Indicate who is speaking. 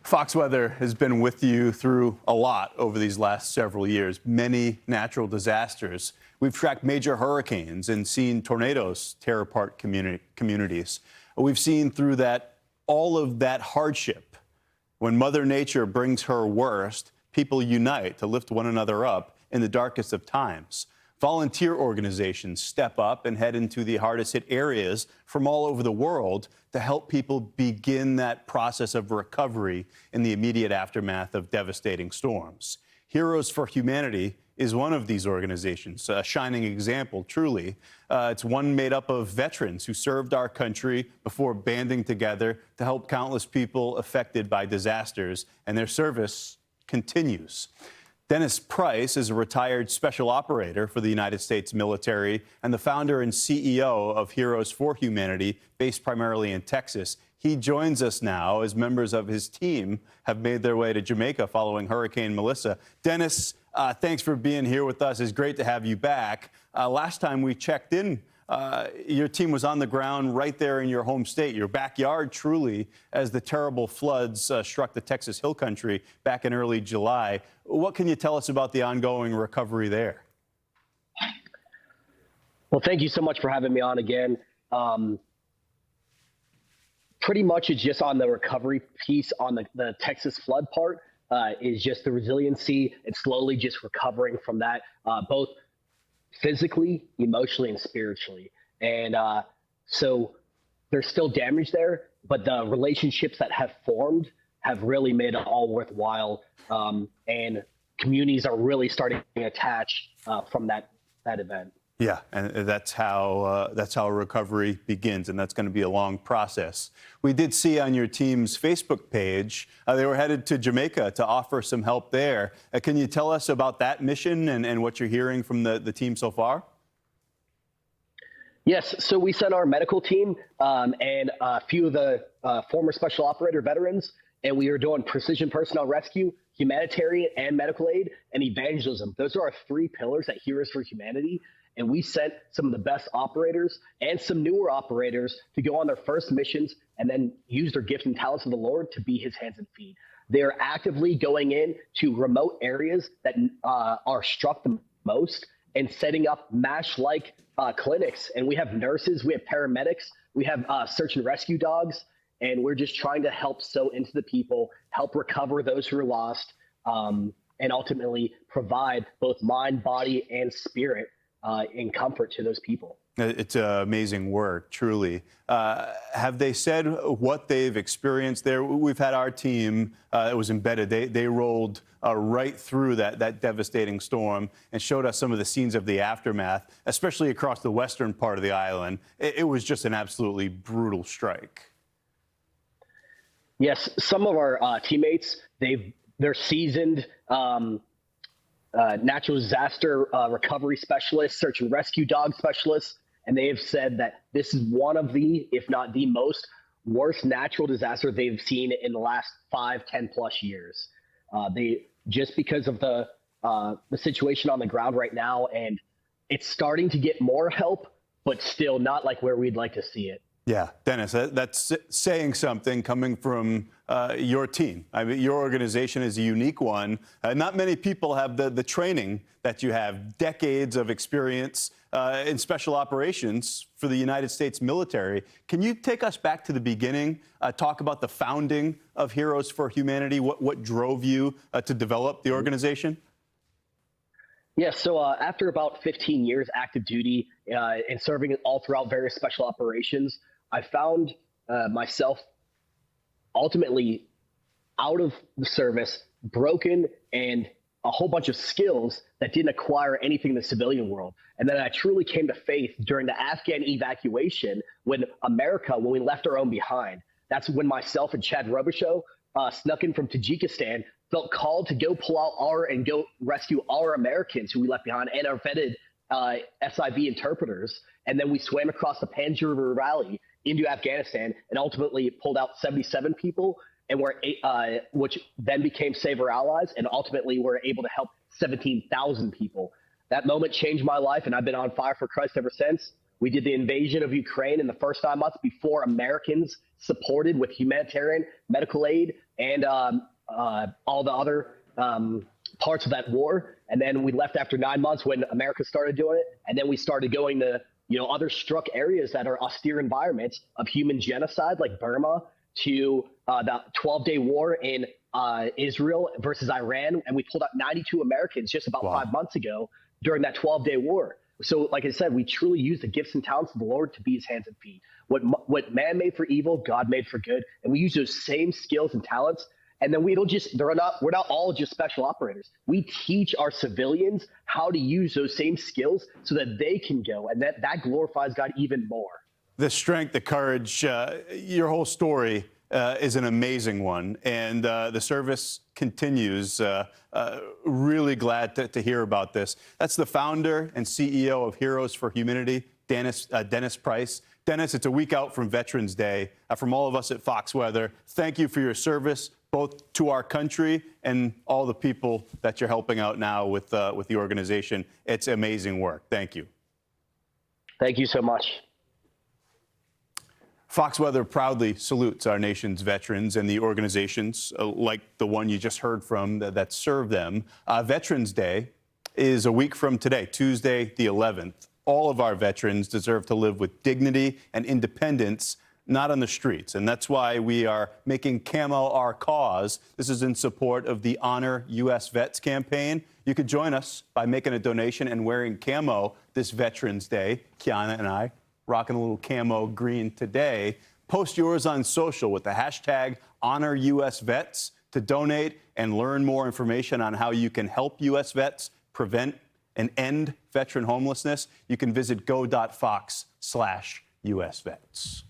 Speaker 1: Fox Weather has been with you through a lot over these last several years, many natural disasters. We've tracked major hurricanes and seen tornadoes tear apart communities. We've seen through that all of that hardship. When Mother Nature brings her worst, people unite to lift one another up in the darkest of times. Volunteer organizations step up and head into the hardest hit areas from all over the world to help people begin that process of recovery in the immediate aftermath of devastating storms. Heroes for Humanity is one of these organizations, a shining example, truly. It's one made up of veterans who served our country before banding together to help countless people affected by disasters, and their service continues. Dennis Price is a retired special operator for the United States military and the founder and CEO of Heroes for Humanity, based primarily in Texas. He joins us now as members of his team have made their way to Jamaica following Hurricane Melissa. Dennis, thanks for being here with us. It's great to have you back. Last time we checked in, your team was on the ground right there in your home state, your backyard, truly, as the terrible floods struck the Texas Hill Country back in early July. What can you tell us about the ongoing recovery there?
Speaker 2: Well, thank you so much for having me on again. Pretty much it's just on the recovery piece on the Texas flood part is just the resiliency and slowly just recovering from that, both physically, emotionally, and spiritually. And so there's still damage there, but the relationships that have formed have really made it all worthwhile. And communities are really starting to attach from that event.
Speaker 1: Yeah, and that's how recovery begins, and that's going to be a long process. We did see on your team's Facebook page they were headed to Jamaica to offer some help there. Can you tell us about that mission and what you're hearing from the team so far?
Speaker 2: Yes, so we sent our medical team and a few of the former special operator veterans, and we are doing precision personnel rescue, humanitarian and medical aid, and evangelism. Those are our three pillars at Heroes for Humanity. And we sent some of the best operators and some newer operators to go on their first missions and then use their gifts and talents of the Lord to be his hands and feet. They are actively going in to remote areas that are struck the most and setting up MASH-like clinics. And we have nurses, we have paramedics, we have search and rescue dogs, and we're just trying to help sow into the people, help recover those who are lost, and ultimately provide both mind, body, and spirit in comfort to those people.
Speaker 1: It's amazing work, truly. Have they said what they've experienced there? We've had our team that was embedded. They rolled right through that devastating storm and showed us some of the scenes of the aftermath, especially across the western part of the island. It was just an absolutely brutal strike.
Speaker 2: Yes, some of our teammates, they're seasoned natural disaster recovery specialists, search and rescue dog specialists, and they have said that this is one of the, if not the most worst natural disaster they've seen in the last 5, 10 plus years. Just because of the situation on the ground right now, and it's starting to get more help, but still not like where we'd like to see it.
Speaker 1: Yeah, Dennis, that's saying something coming from your team. I mean, your organization is a unique one. Not many people have the training that you have, decades of experience in special operations for the United States military. Can you take us back to the beginning, talk about the founding of Heroes for Humanity, what drove you to develop the organization?
Speaker 2: Yeah, so after about 15 years active duty and serving all throughout various special operations, I found myself ultimately out of the service, broken, and a whole bunch of skills that didn't acquire anything in the civilian world. And then I truly came to faith during the Afghan evacuation when we left our own behind. That's when myself and Chad Robichaux snuck in from Tajikistan, felt called to go pull out and go rescue our Americans who we left behind and our vetted SIV interpreters. And then we swam across the Panjshir River Valley into Afghanistan and ultimately pulled out 77 people, and which then became Save Our Allies, and ultimately were able to help 17,000 people. That moment changed my life, and I've been on fire for Christ ever since. We did the invasion of Ukraine in the first 9 months before Americans supported with humanitarian, medical aid, and all the other parts of that war. And then we left after 9 months when America started doing it. And then we started going to, other struck areas that are austere environments of human genocide, like Burma, to the 12-day war in Israel versus Iran. And we pulled out 92 Americans just about 5 months ago during that 12-day war. So, like I said, we truly use the gifts and talents of the Lord to be his hands and feet. What man made for evil, God made for good. And we use those same skills and talents. And then we're not all just special operators. We teach our civilians how to use those same skills so that they can go. And that glorifies God even more.
Speaker 1: The strength, the courage, your whole story is an amazing one. And the service continues. Really glad to hear about this. That's the founder and CEO of Heroes for Humanity, Dennis Price. Dennis, it's a week out from Veterans Day. From all of us at Fox Weather, thank you for your service, both to our country and all the people that you're helping out now with the organization. It's amazing work. Thank you.
Speaker 2: Thank you so much.
Speaker 1: Fox Weather proudly salutes our nation's veterans and the organizations like the one you just heard from that serve them. Veterans Day is a week from today, Tuesday the 11th. All of our veterans deserve to live with dignity and independence, not on the streets. And that's why we are making camo our cause. This is in support of the Honor U.S. Vets campaign. You could join us by making a donation and wearing camo this Veterans Day. Kiana and I rocking a little camo green today. Post yours on social with the hashtag #HonorUSVets to donate and learn more information on how you can help U.S. vets prevent and end veteran homelessness. You can visit go.fox/USVets.